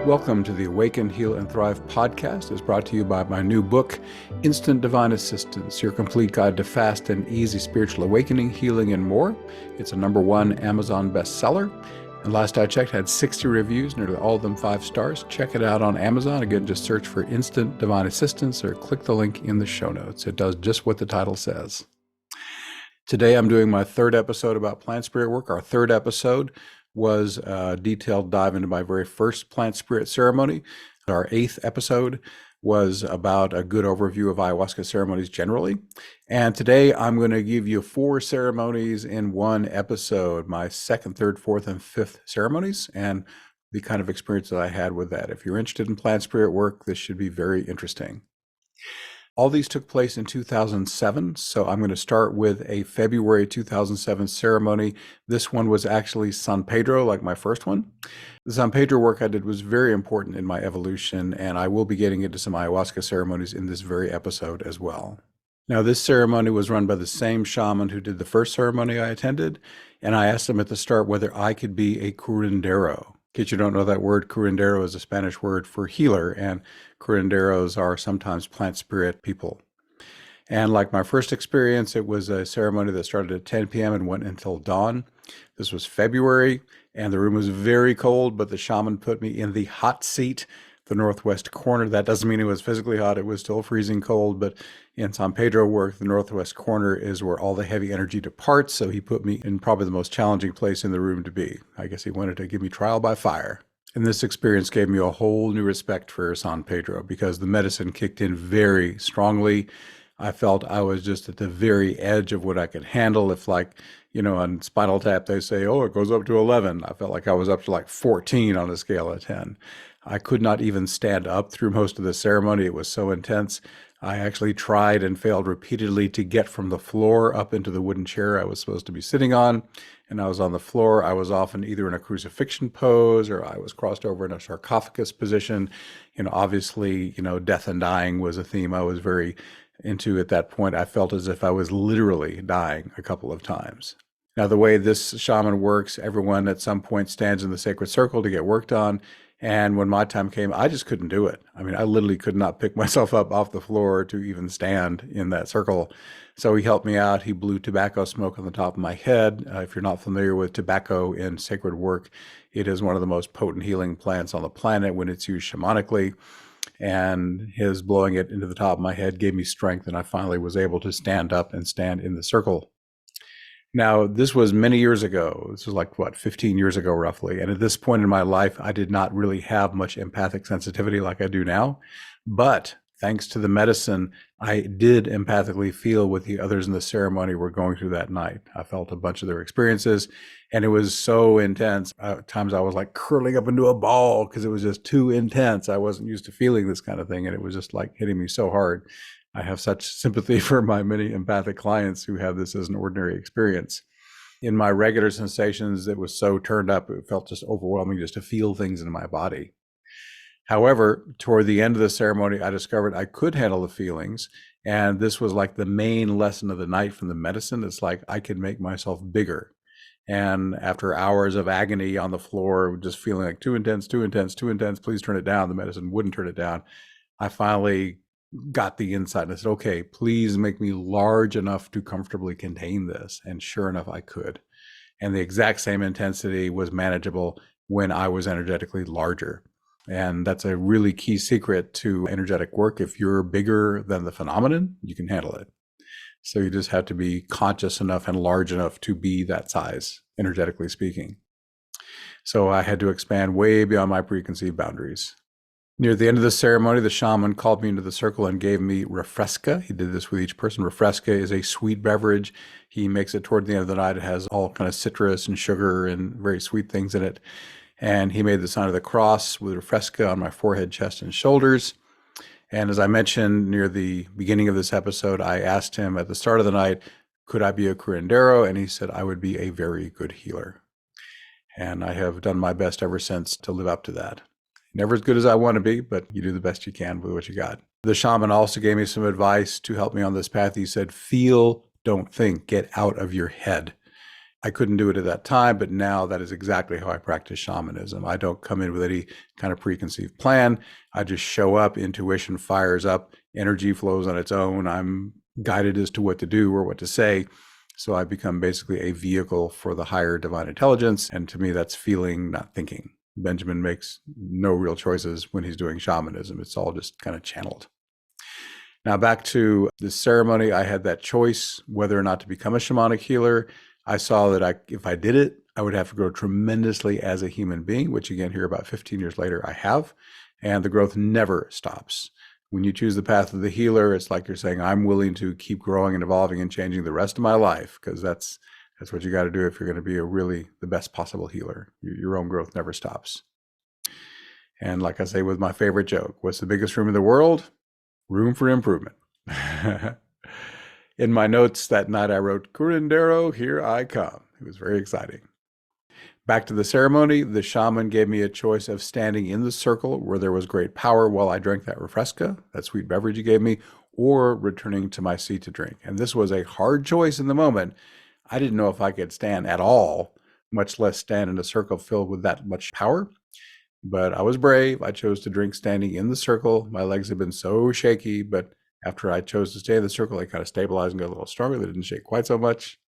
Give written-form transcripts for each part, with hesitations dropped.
Welcome to the Awaken, Heal, and Thrive podcast. It's brought to you by my new book, Instant Divine Assistance, your complete guide to fast and easy spiritual awakening, healing, and more. It's a #1 Amazon bestseller. And last I checked, had 60 reviews, nearly all of them 5 stars. Check it out on Amazon. Again, just search for Instant Divine Assistance or click the link in the show notes. It does just what the title says. Today, I'm doing my 3rd episode about plant spirit work. Our 3rd episode was a detailed dive into my very first plant spirit ceremony. Our 8th episode was about a good overview of ayahuasca ceremonies generally. And today I'm going to give you 4 ceremonies in one episode, my 2nd, 3rd, 4th, and 5th ceremonies, and the kind of experience that I had with that. If you're interested in plant spirit work, this should be very interesting. All these took place in 2007, so I'm going to start with a February 2007 ceremony. This one was actually San Pedro, like my first one. The San Pedro work I did was very important in my evolution, and I will be getting into some ayahuasca ceremonies in this very episode as well. Now, this ceremony was run by the same shaman who did the first ceremony I attended, and I asked him at the start whether I could be a curandero. In case you don't know that word, curandero is a Spanish word for healer, and curanderos are sometimes plant spirit people. And like my first experience, it was a ceremony that started at 10 p.m. and went until dawn. This was February, and the room was very cold, but the shaman put me in the hot seat, the northwest corner. That doesn't mean it was physically hot. It was still freezing cold, but in San Pedro work, the northwest corner is where all the heavy energy departs, so he put me in probably the most challenging place in the room to be. I guess he wanted to give me trial by fire. And this experience gave me a whole new respect for San Pedro because the medicine kicked in very strongly. I felt I was just at the very edge of what I could handle. If on Spinal Tap, they say, oh, it goes up to 11. I felt like I was up to like 14 on a scale of 10. I could not even stand up through most of the ceremony. It was so intense. I actually tried and failed repeatedly to get from the floor up into the wooden chair I was supposed to be sitting on. And I was on the floor. I was often either in a crucifixion pose or I was crossed over in a sarcophagus position. Obviously, death and dying was a theme I was very into at that point. I felt as if I was literally dying a couple of times. Now, the way this shaman works, everyone at some point stands in the sacred circle to get worked on. And when my time came, I just couldn't do it. I mean, I literally could not pick myself up off the floor to even stand in that circle. So he helped me out. He blew tobacco smoke on the top of my head. If you're not familiar with tobacco in sacred work, it is one of the most potent healing plants on the planet when it's used shamanically. And his blowing it into the top of my head gave me strength, and I finally was able to stand up and stand in the circle. Now, this was many years ago. This was 15 years ago, roughly. And at this point in my life, I did not really have much empathic sensitivity like I do now. But thanks to the medicine, I did empathically feel what the others in the ceremony were going through that night. I felt a bunch of their experiences, and it was so intense. At times I was like curling up into a ball because it was just too intense. I wasn't used to feeling this kind of thing, and it was just like hitting me so hard. I have such sympathy for my many empathic clients who have this as an ordinary experience. In my regular sensations, it was so turned up, it felt just overwhelming just to feel things in my body. However, toward the end of the ceremony, I discovered I could handle the feelings. And this was like the main lesson of the night from the medicine. It's like I could make myself bigger. And after hours of agony on the floor, just feeling like too intense, please turn it down. The medicine wouldn't turn it down. I finally got the insight and I said, okay, please make me large enough to comfortably contain this. And sure enough, I could. And the exact same intensity was manageable when I was energetically larger. And that's a really key secret to energetic work. If you're bigger than the phenomenon, you can handle it. So you just have to be conscious enough and large enough to be that size, energetically speaking. So I had to expand way beyond my preconceived boundaries. Near the end of the ceremony, the shaman called me into the circle and gave me refresca. He did this with each person. Refresca is a sweet beverage. He makes it toward the end of the night. It has all kind of citrus and sugar and very sweet things in it. And he made the sign of the cross with refresca on my forehead, chest, and shoulders. And as I mentioned near the beginning of this episode, I asked him at the start of the night, could I be a curandero? And he said, I would be a very good healer. And I have done my best ever since to live up to that. Never as good as I want to be, but you do the best you can with what you got. The shaman also gave me some advice to help me on this path. He said, feel, don't think, get out of your head. I couldn't do it at that time, but now that is exactly how I practice shamanism. I don't come in with any kind of preconceived plan. I just show up, intuition fires up, energy flows on its own. I'm guided as to what to do or what to say. So I become basically a vehicle for the higher divine intelligence. And to me, that's feeling, not thinking. Benjamin makes no real choices when he's doing shamanism. It's all just kind of channeled. Now, back to the ceremony, I had that choice whether or not to become a shamanic healer. I saw that if I did it, I would have to grow tremendously as a human being, which again, here about 15 years later, I have. And the growth never stops. When you choose the path of the healer, it's like you're saying, I'm willing to keep growing and evolving and changing the rest of my life, because that's what you got to do if you're going to be the best possible healer. Your own growth never stops. And like I say with my favorite joke, what's the biggest room in the world? Room for improvement. In my notes that night, I wrote, Curandero, here I come. It was very exciting. Back to the ceremony, the shaman gave me a choice of standing in the circle where there was great power while I drank that refresca, that sweet beverage he gave me, or returning to my seat to drink. And this was a hard choice in the moment. I didn't know if I could stand at all, much less stand in a circle filled with that much power. But I was brave. I chose to drink standing in the circle. My legs had been so shaky, but after I chose to stay in the circle, they kind of stabilized and got a little stronger. They didn't shake quite so much.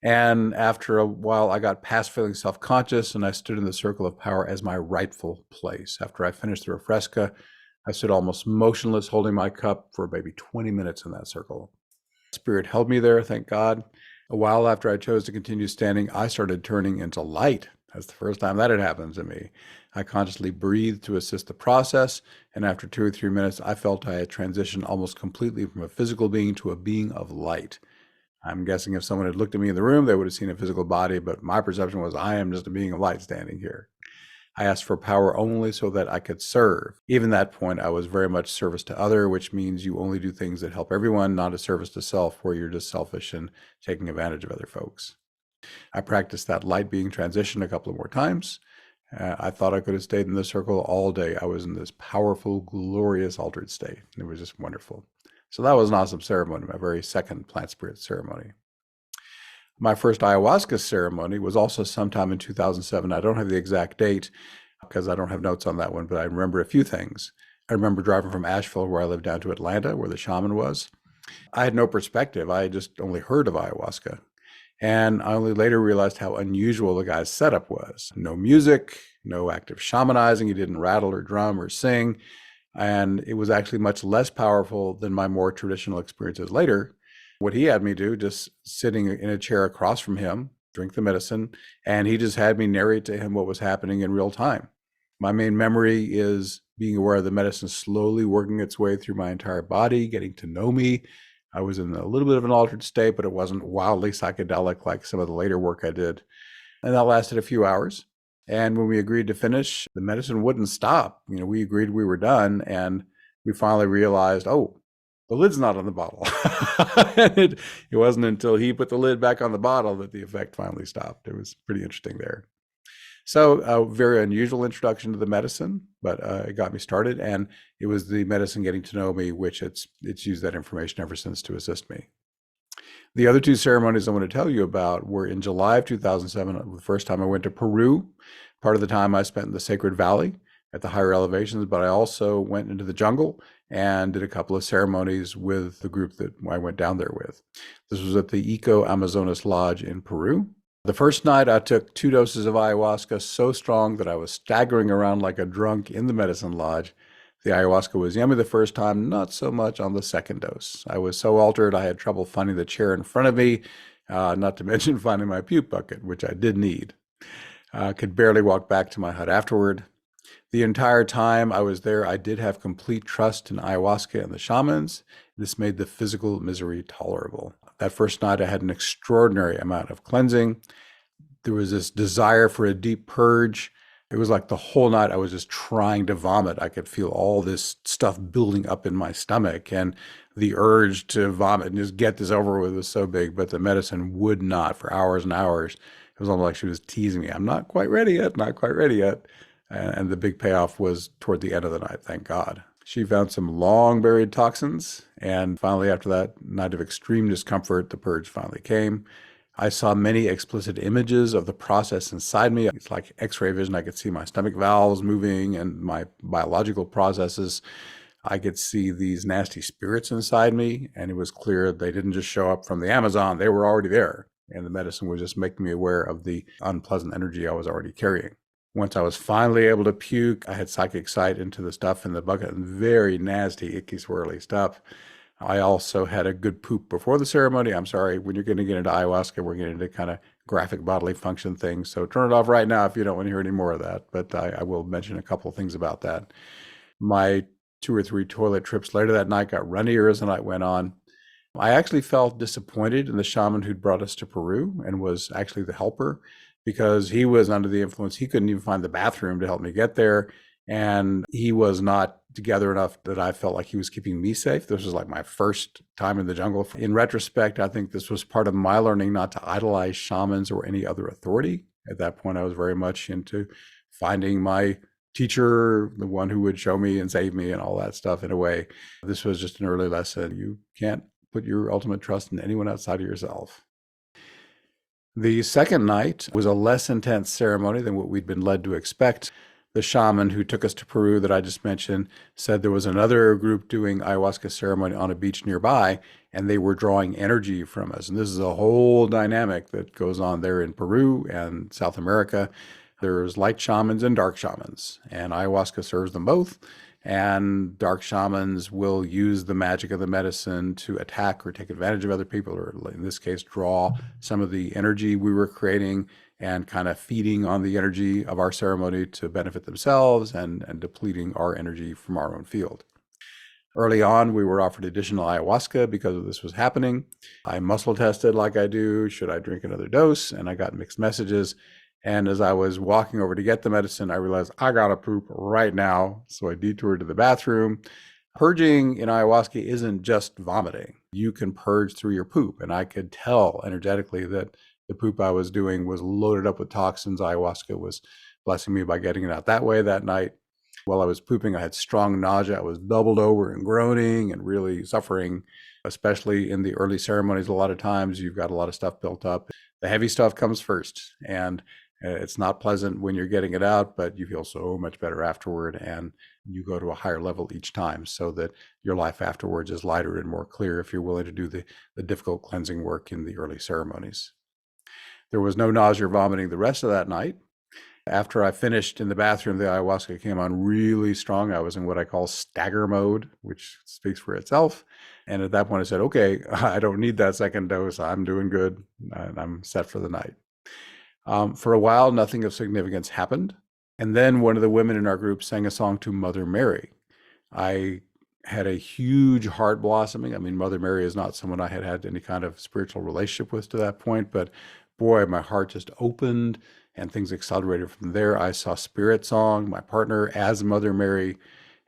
And after a while, I got past feeling self-conscious, and I stood in the circle of power as my rightful place. After I finished the refresca, I stood almost motionless, holding my cup for maybe 20 minutes in that circle. Spirit held me there, thank God. A while after I chose to continue standing, I started turning into light. That's the first time that had happened to me. I consciously breathed to assist the process, and after 2 or 3 minutes, I felt I had transitioned almost completely from a physical being to a being of light. I'm guessing if someone had looked at me in the room, they would have seen a physical body, but my perception was I am just a being of light standing here. I asked for power only so that I could serve. Even at that point, I was very much service to other, which means you only do things that help everyone, not a service to self, where you're just selfish and taking advantage of other folks. I practiced that light being transition a couple of more times. I thought I could have stayed in the circle all day. I was in this powerful, glorious, altered state. It was just wonderful. So that was an awesome ceremony, my very second plant spirit ceremony. My first ayahuasca ceremony was also sometime in 2007. I don't have the exact date because I don't have notes on that one, but I remember a few things. I remember driving from Asheville, where I lived, down to Atlanta, where the shaman was. I had no perspective. I had just only heard of ayahuasca. And I only later realized how unusual the guy's setup was. No music, no active shamanizing. He didn't rattle or drum or sing. And it was actually much less powerful than my more traditional experiences later. What he had me do, just sitting in a chair across from him, drink the medicine, and he just had me narrate to him what was happening in real time. My main memory is being aware of the medicine slowly working its way through my entire body, getting to know me. I was in a little bit of an altered state, but it wasn't wildly psychedelic like some of the later work I did. And that lasted a few hours. And when we agreed to finish, the medicine wouldn't stop. We agreed we were done, and we finally realized, oh, the lid's not on the bottle. it wasn't until he put the lid back on the bottle that the effect finally stopped. It was pretty interesting there. So a very unusual introduction to the medicine, but it got me started, and it was the medicine getting to know me, which it's used that information ever since to assist me. The other two ceremonies I want to tell you about were in July of 2007, the first time I went to Peru. Part of the time I spent in the Sacred Valley at the higher elevations, but I also went into the jungle and did a couple of ceremonies with the group that I went down there with. This was at the Eco Amazonas Lodge in Peru. The first night I took 2 doses of ayahuasca so strong that I was staggering around like a drunk in the medicine lodge. The ayahuasca was yummy the first time, not so much on the second dose. I was so altered I had trouble finding the chair in front of me, not to mention finding my puke bucket, which I did need. I could barely walk back to my hut afterward. The entire time I was there, I did have complete trust in ayahuasca and the shamans. This made the physical misery tolerable. That first night, I had an extraordinary amount of cleansing. There was this desire for a deep purge. It was like the whole night I was just trying to vomit. I could feel all this stuff building up in my stomach, and the urge to vomit and just get this over with was so big, but the medicine would not for hours and hours. It was almost like she was teasing me. I'm not quite ready yet, not quite ready yet. And the big payoff was toward the end of the night, thank God. She found some long buried toxins, and finally after that night of extreme discomfort, the purge finally came. I saw many explicit images of the process inside me. It's like X-ray vision. I could see my stomach valves moving and my biological processes. I could see these nasty spirits inside me, and it was clear they didn't just show up from the Amazon. They were already there, and the medicine was just making me aware of the unpleasant energy I was already carrying. Once I was finally able to puke, I had psychic sight into the stuff in the bucket, and very nasty, icky, swirly stuff. I also had a good poop before the ceremony. I'm sorry, when you're going to get into ayahuasca, we're getting into kind of graphic bodily function things. So turn it off right now if you don't want to hear any more of that. But I will mention a couple of things about that. My 2 or 3 toilet trips later that night got runnier as the night went on. I actually felt disappointed in the shaman who'd brought us to Peru and was actually the helper, because he was under the influence. He couldn't even find the bathroom to help me get there. And he was not together enough that I felt like he was keeping me safe. This was like my first time in the jungle. In retrospect, I think this was part of my learning not to idolize shamans or any other authority. At that point, I was very much into finding my teacher, the one who would show me and save me and all that stuff. In a way, this was just an early lesson. You can't put your ultimate trust in anyone outside of yourself. The second night was a less intense ceremony than what we'd been led to expect. The shaman who took us to Peru that I just mentioned said there was another group doing ayahuasca ceremony on a beach nearby, and they were drawing energy from us. And this is a whole dynamic that goes on there in Peru and South America. There's light shamans and dark shamans, and ayahuasca serves them both. And dark shamans will use the magic of the medicine to attack or take advantage of other people, or in this case, draw some of the energy we were creating and kind of feeding on the energy of our ceremony to benefit themselves and depleting our energy from our own field. Early on, we were offered additional ayahuasca because this was happening. I muscle tested like I do. Should I drink another dose? And I got mixed messages. And as I was walking over to get the medicine, I realized I gotta poop right now. So I detoured to the bathroom. Purging in ayahuasca isn't just vomiting. You can purge through your poop. And I could tell energetically that the poop I was doing was loaded up with toxins. Ayahuasca was blessing me by getting it out that way that night. While I was pooping, I had strong nausea. I was doubled over and groaning and really suffering, especially in the early ceremonies. A lot of times you've got a lot of stuff built up. The heavy stuff comes first, and it's not pleasant when you're getting it out, but you feel so much better afterward, and you go to a higher level each time so that your life afterwards is lighter and more clear if you're willing to do the difficult cleansing work in the early ceremonies. There was no nausea or vomiting the rest of that night. After I finished in the bathroom, the ayahuasca came on really strong. I was in what I call stagger mode, which speaks for itself. And at that point, I said, okay, I don't need that second dose. I'm doing good, and I'm set for the night. For a while, nothing of significance happened. And then one of the women in our group sang a song to Mother Mary. I had a huge heart blossoming. I mean, Mother Mary is not someone I had had any kind of spiritual relationship with to that point, but boy, my heart just opened and things accelerated from there. I saw Spirit Song, my partner, as Mother Mary,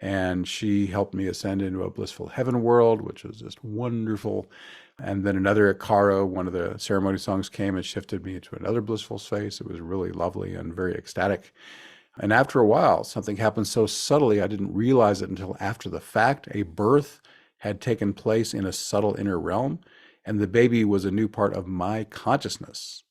and she helped me ascend into a blissful heaven world, which was just wonderful. And then another Akara, one of the ceremony songs, came and shifted me into another blissful space. It was really lovely and very ecstatic. And after a while, something happened so subtly, I didn't realize it until after the fact. A birth had taken place in a subtle inner realm, and the baby was a new part of my consciousness.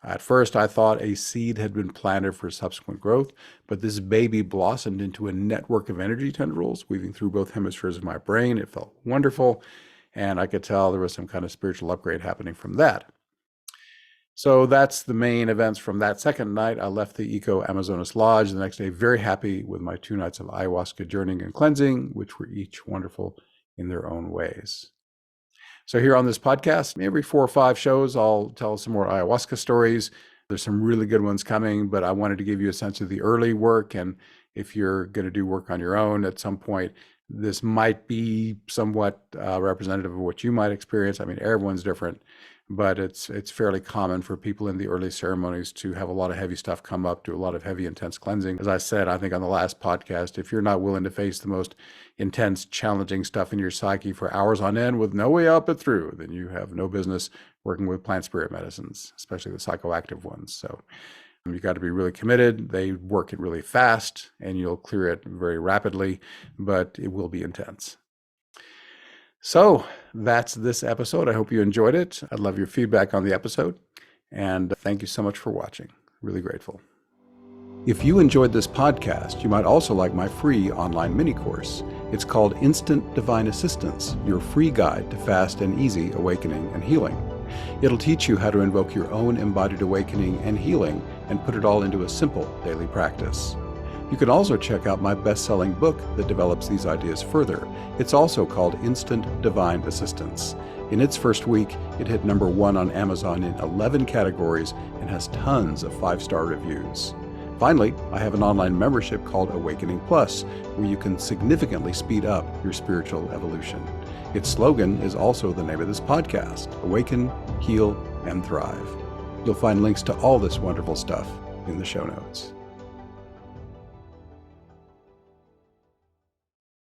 At first, I thought a seed had been planted for subsequent growth, but this baby blossomed into a network of energy tendrils weaving through both hemispheres of my brain. It felt wonderful, and I could tell there was some kind of spiritual upgrade happening from that. So that's the main events from that second night. I left the Eco Amazonas Lodge the next day, very happy with my 2 nights of ayahuasca journeying and cleansing, which were each wonderful in their own ways. So here on this podcast, every 4 or 5 shows, I'll tell some more ayahuasca stories. There's some really good ones coming, but I wanted to give you a sense of the early work. And if you're going to do work on your own at some point, this might be somewhat representative of what you might experience. I mean, everyone's different, but it's fairly common for people in the early ceremonies to have a lot of heavy stuff come up, do a lot of heavy, intense cleansing. As I said, I think on the last podcast, if you're not willing to face the most intense, challenging stuff in your psyche for hours on end with no way out but through, then you have no business working with plant spirit medicines, especially the psychoactive ones. So you got to be really committed. They work it really fast and you'll clear it very rapidly, but it will be intense. So that's this episode. I hope you enjoyed it. I'd love your feedback on the episode. And thank you so much for watching. Really grateful. If you enjoyed this podcast, you might also like my free online mini course. It's called Instant Divine Assistance, your free guide to fast and easy awakening and healing. It'll teach you how to invoke your own embodied awakening and healing and put it all into a simple daily practice. You can also check out my best-selling book that develops these ideas further. It's also called Instant Divine Assistance. In its first week, it hit #1 on Amazon in 11 categories and has tons of 5-star reviews. Finally, I have an online membership called Awakening Plus, where you can significantly speed up your spiritual evolution. Its slogan is also the name of this podcast: Awaken, Heal, and Thrive. You'll find links to all this wonderful stuff in the show notes.